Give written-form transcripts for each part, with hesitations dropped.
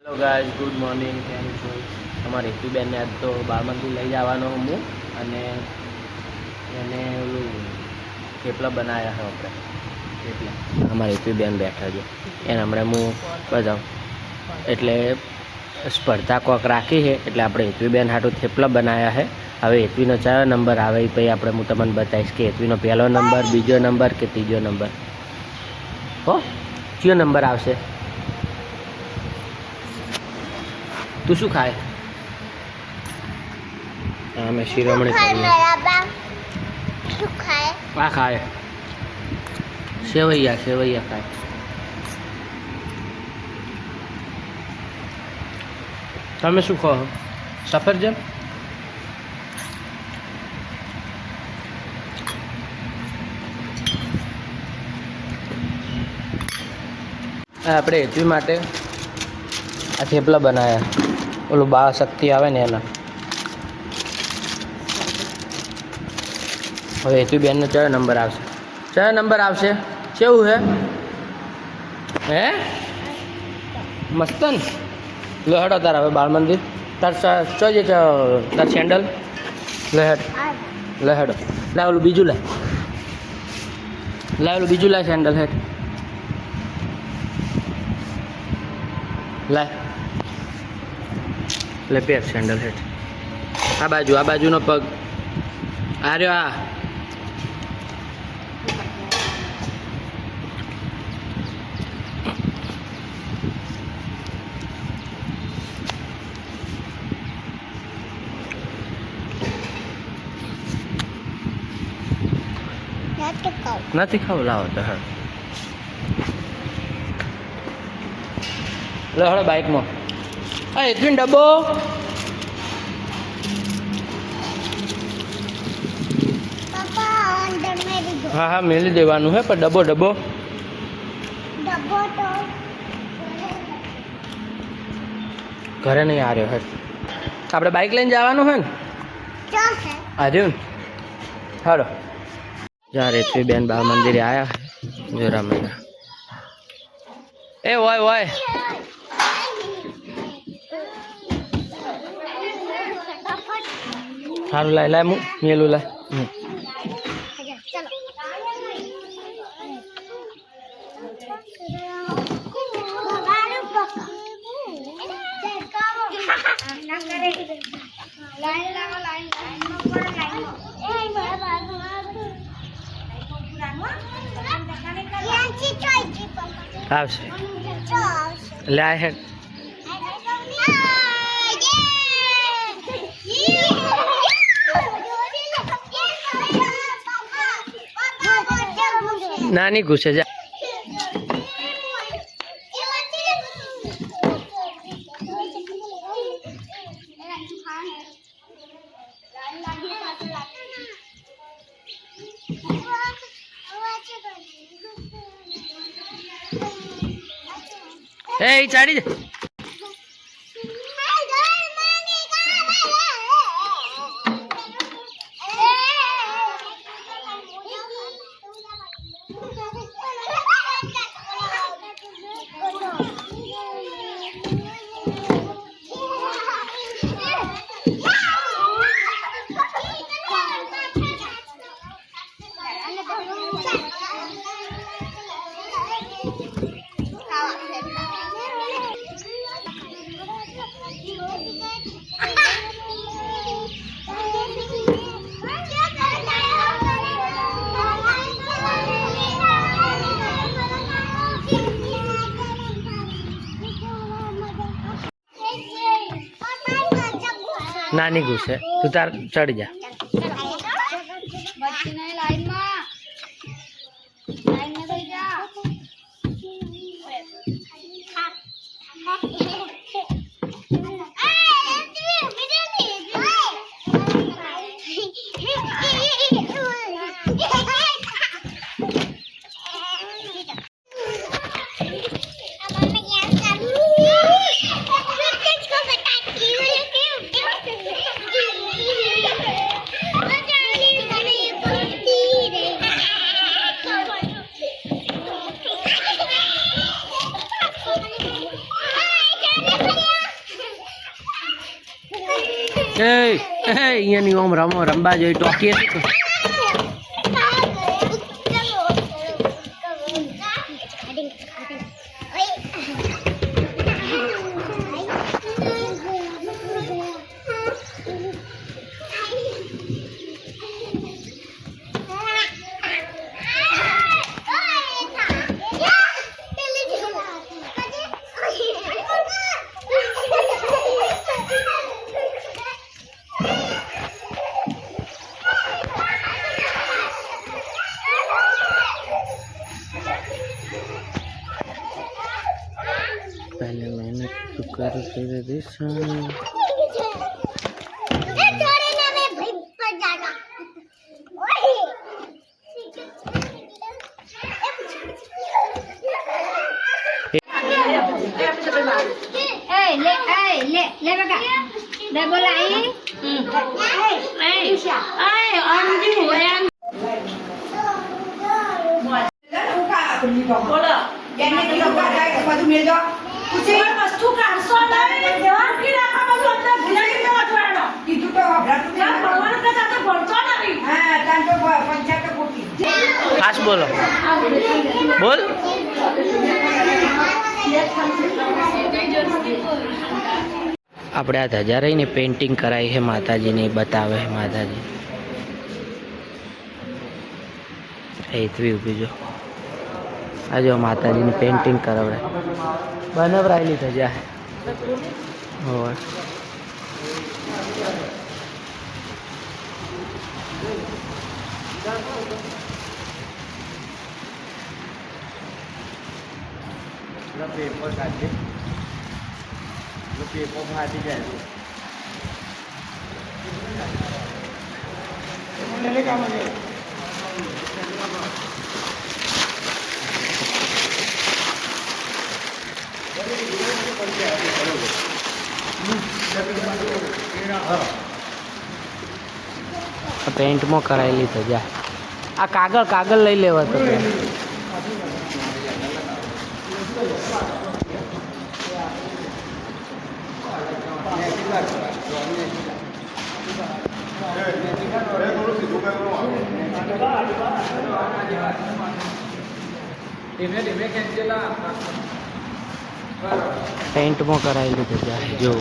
Hello guys, good morning. કેમ છો? અમારી હેતુબેનને આજ તો બાળ મંદિર લઈ જવાનો હું અને એને ઓલું થેપલા બનાવ્યા છે આપણે થેપલા. અમારી હેતુબેન બેઠા છે એને હમણાં હું બતાવું. એટલે સ્પર્ધા કોક રાખી છે એટલે આપણે હેતુબેન હાટું થેપલા બનાવ્યા છે. હવે હેતવીનો કયો નંબર આવે એ પછી આપણે હું તમને બતાવીશ કે હેતવીનો પહેલો નંબર, બીજો નંબર કે ત્રીજો નંબર. હો, કયો નંબર આવશે? તું શું ખાય? અમે શિરોમણી કરીએ. આ ખાય સેવૈયા ખાય. તમે શું કહો? સફરજન? આપણે હેતવી માટે આ થેપલા બનાવ્યા. ઓલું બાળ શક્તિ આવે ને એના. હવે હેતુબેનનો કયો નંબર આવશે? કયો નંબર આવશે? કેવું હે મસ્તન. લો હેડો તાર હવે બાળ મંદિર. તાર ચોજે તાર સેન્ડલ લે હેડો. લાવ ઓલું બીજું લાય સેન્ડલ હેડ લાય લે પેર સેન્ડલ હેડ. આ બાજુનો પગ આ રહ્યો. આ નથી ખાવું. લાવો તો હા લો હળો બાઇકમાં. હા હેતવીન ડબ્બો. હા મેલી દેવાનું હે પણ ડબ્બો ઘરે નહીં આ રહ્યો હે. આપણે બાઇક લઈને જવાનું હે ને આજે હાલો. જ્યાં રેતવી બેન બાળ મંદિરે આવ્યા જોરા મહિના. એ હોય સારું લાય હું મેલું લાય. આવશે લાય હેડ. નાની ઘૂસે જા. એ ચાડી દે. નાની ઘૂસે તું તાર ચડી જા. અહીંયાની ઓમ રમો રમવા જોઈએ ટોકીએ શું पहले मैंने तो कर तेरे दिशा ले बका ले बोलाई अंजू बोलो એને કિલો કાઢાય બધું મેજો પૂછી વસ્તુ કાઢસો નહીં દેવા કી રાખા બધું અંદર ભૂલાઈ જવા જોવાનો કીધું તો ભરાતું ના ભણવાનું તો તાતો ભણતો નથી હા તાન તો પંચાયત કોટી ખાસ બોલો બોલ આપણે આ ધજા રહીને પેઇન્ટિંગ કરાવી છે માતાજીની બતાવે છે માતાજી એતવી ઊભી જો આ જો માતાજીની પેઇન્ટિંગ કરાવડાય બનાવરાયેલી ધજા હોય પેપર કાઢીએ પેપર ફાટી જાય પેન્ટમાં કરાયેલી ધજા આ કાગળ લઈ લેવા તો પેન્ટમાં કરાયેલી ધજા જો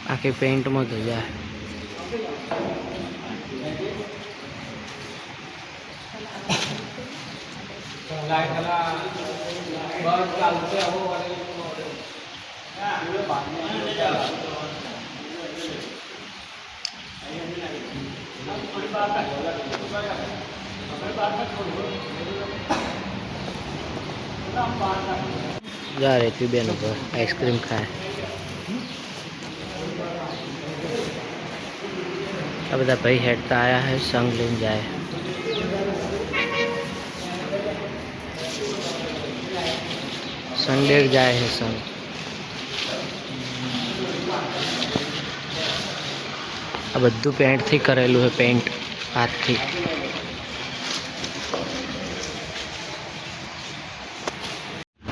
આખી પેન્ટમાં ધજા जा रही बेन ऊपर आइसक्रीम खाए अब બધા ભાઈ હેડતા આયા है संग लेने जाए संग लेके जाए है संग આ બધું પેન્ટથી કરેલું છે પેન્ટ હાથથી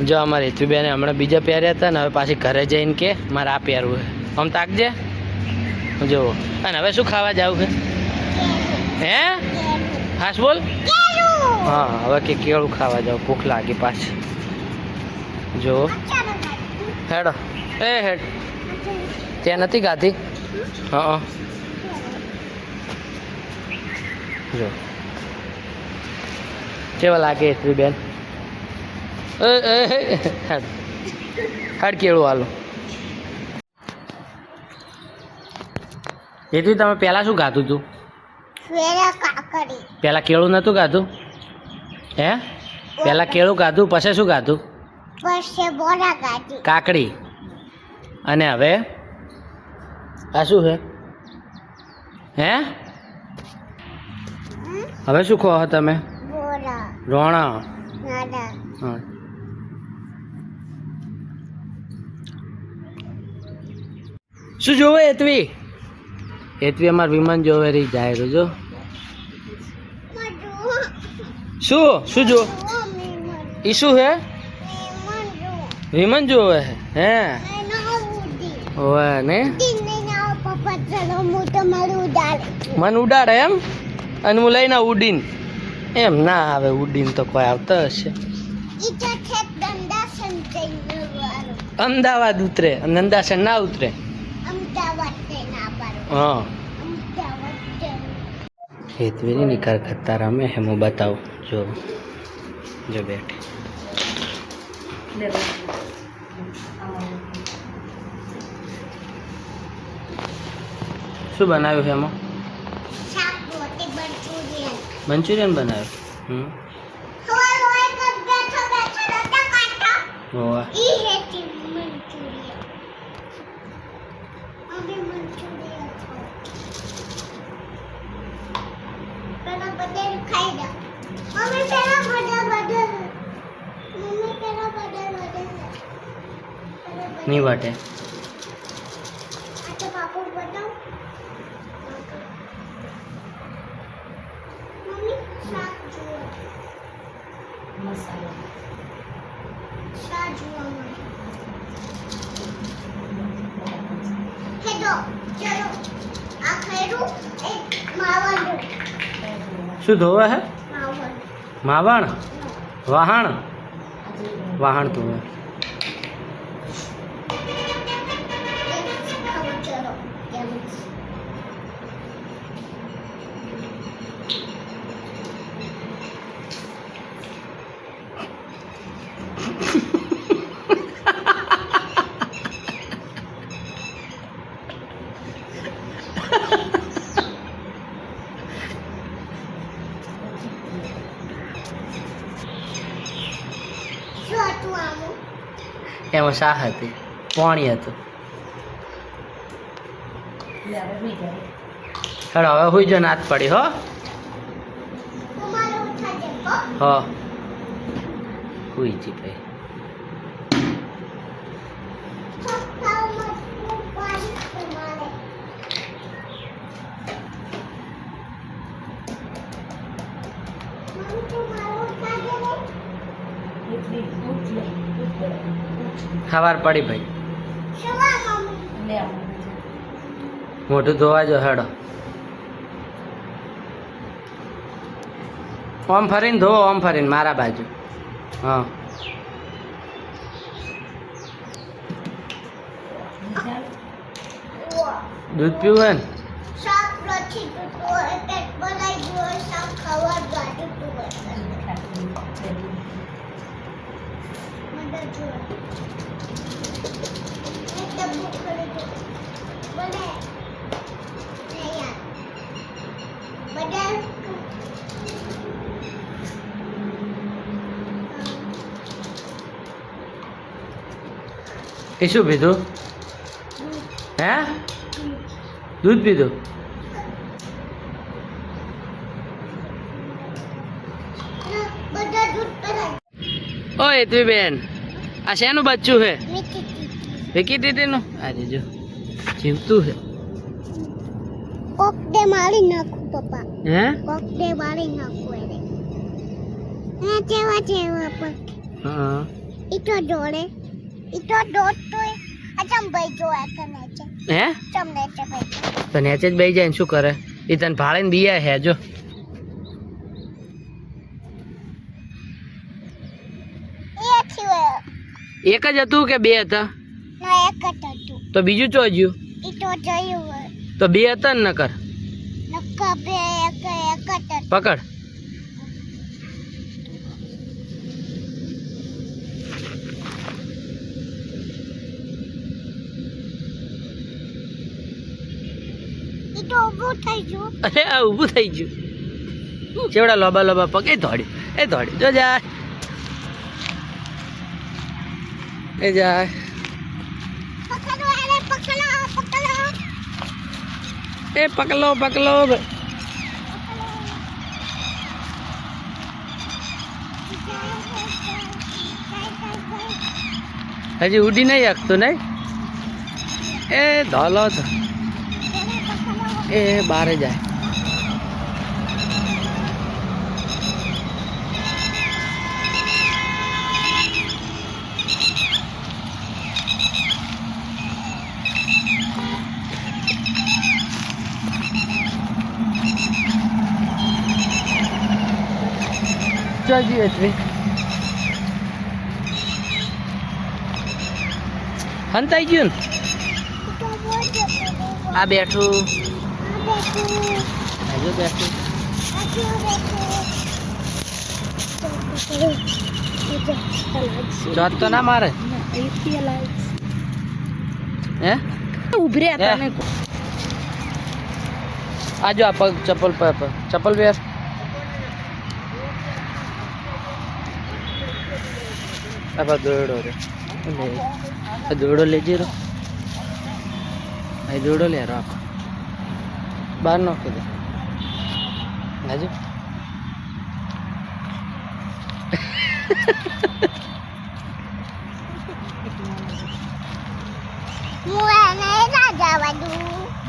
જો અમારે હેતુબેને હમણાં બીજા પહેર્યા હતા ને હવે પાછી ઘરે જઈને કે મારે આ પહેરવું છે આમ તાકજે જો અને હવે શું ખાવા જાવ છે હે હાસ બોલ હા હવે કે કેળું ખાવા જાવ ભૂખ લાગી પાછી જો હેડો એ હેડ ત્યાં નથી ગાતી હા જો કેવા લાગે હેતુબેન હેડ હેડ કેળું હાલો હેતુ તમે પહેલાં શું ગાતું હતું પહેલાં કેળું નહોતું ગાતું હે પહેલા કેળું ખાધું પછી શું ખાધું? પછી બોરા કાઢી. કાકડી. અને હવે આ શું છે? હે હવે શું ખો તમે? બોરા. રોણા. નાડા. હા. શું જોવે હેતવી? હેતવી અમાર વિમાન જોવે રહી જાય જો. શું શું જો? ઈ શું હે? વિમાન જોવે હે? ઓવે ને મન ઉડાડે એમ? અને હું લઈને ઉડીન એમ ના આવે. ઉડીન તો કોઈ આવતા હશે. અમદાવાદ ઉતરે અને નંદાસન ના ઉતરે. હા હેતવીની નિકાર ખત્તા રમે હે હું બતાવું જો. જો બેઠી શું બનાવ્યું છે એમાં? મંચુરિયન બનાવ્યું. હોવા નહીં વાટે. શું ધોવે હે? માવણ. વાહણ. વાહણ ધોવે. એમાં શાહ હતી, પાણી હતું. હેડો હવે હુઈ જો, નાત પડી હો. હો હુઈ જી ભાઈ. સવાર પડી ભાઈ. મોઢું ધોવા જો. હેડો ઓમ ફરીને ધો, ઓમ ફરીને મારા બાજુ. હા દૂધ પીવું હે ને? એ શું પીધું હે? દૂધ પીધું? ઓ હેતવી બેન, આ શેનું બચ્ચું છે? વિકી દીદીનું. આજે જો જીવતું છે. કોક દે મારી નાખું પપ્પા. હે કોક દે મારી નાખું એને. હે જેવા જેવા પગ. હા ઈતો જોડે. ઈતો દોડ તો અચમ ભાઈ જોયા કરે છે. હે તમને છે ભાઈ. તો નેચે જ બેસી જાય ને શું કરે? એ તને ભાળીને બીયા હે જો. એ થયો. એક જ હતું કે બે હતા? ના એક જ હતું. તો બીજું ચો જ્યું? ઈતો જોયું. તો બે હતા ને નકર? નક્કા બે એક જ હતું. પકડ. ઈતો ઊભું થઈ ગયું. અરે આ ઊભું થઈ ગયું. ચેવડા લોબા લોબા પગ. એ દોડી જો જાય. એ જાય પકડો અરે પકડો એ પકલો પકલો હજી ઉડી નહીં શકતું નહીં એ ધોલો એ બારે જાય ચાજી એટલી હંતાઈ ગયું ને આ બેઠું હજુ બેઠું ચોથ તો ના મારે હે ઉભરે આજો આ પગ ચપ્પલ પહેર આ દોરડો રે દોરડો લેજે રો આ દોરડો લે રો બહાર નાખી દે હાજુ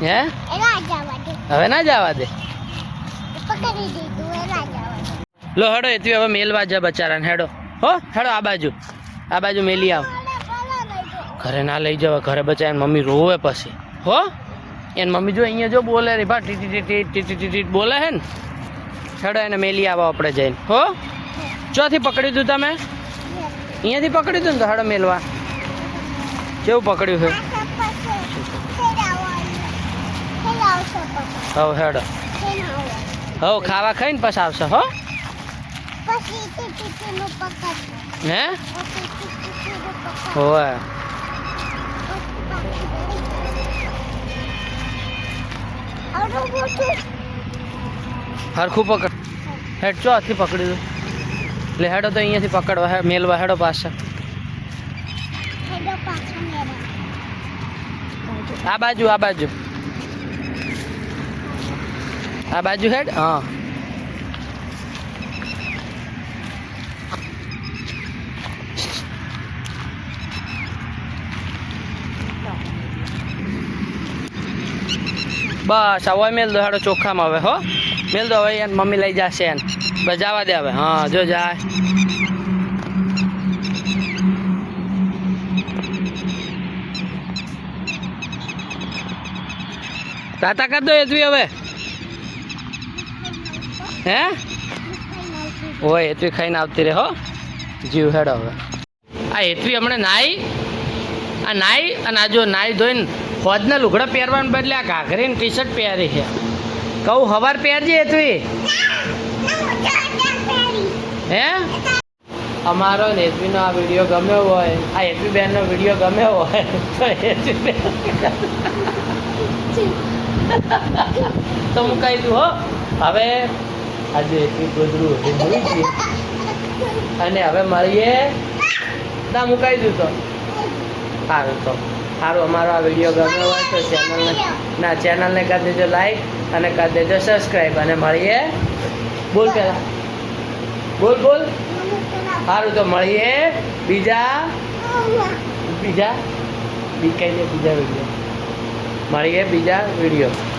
હે હવે ના જવા દે લો હેડો એથી હવે મેલવા જા બચારાને હેડો હો હેડો આ બાજુ મેલી આવ ઘરે ના લઈ જવા ઘરે બચારા મમ્મી રોવે પછી હો એને મમ્મી જો અહીંયા જો બોલે રે ભા ટી બોલે હે ને હેડો એને મેલી આવો આપણે જઈને હો ચોથી પકડ્યું તું તમે અહીંયાથી પકડ્યું તું ને તો હેડો મેલવા કેવું પકડ્યું છે હવ હેડો હવ ખાવા ખાઈને પછી આવશે હો હે હોવે હરખું પકડ હેડ ચોથી પકડી દઉં એટલે હેડો તો અહીંયાથી પકડવા હે મેલવા હેડો પાછા આ બાજુ હેડ હા બસ હવે મેલ દો હેડો ચોખ્ખામાં હવે હો મેલ દો હવે એને મમ્મી લઈ જશે એને બસ જવા દે હવે હા જો જાય તાતા કરી દો એતવી હવે હે ઓય એતવી ખાઈને આવતી રે હો જીવ હેડો હવે આ એતવી હમણાં નાઈ અને આ જો નાઈ ધોઈને ફોજના લુગડા પહેરવાને બદલે આ ઘાઘરી ટી શર્ટ પહેરી છે કહું હવાર પહેરજે એતવી હે અમારો ને એતવીનો આ વિડીયો ગમ્યો હોય આ એતવી બેનનો વિડીયો ગમ્યો હોય તો એતવી બેન તો હું કહી દઉં હો હવે આજે એતવી ગોદરું જોઈ છીએ અને હવે મળીએ ના હું કહી દઉં તો સારું અમારો આ વિડીયો ગમ્યો હોય તો ચેનલને કરી દેજો લાઈક અને કરી દેજો સબસ્ક્રાઈબ અને મળીએ બોલ પહેલાં બોલ સારું તો મળીએ બીજા વિડીયો મળીએ બીજા વિડીયો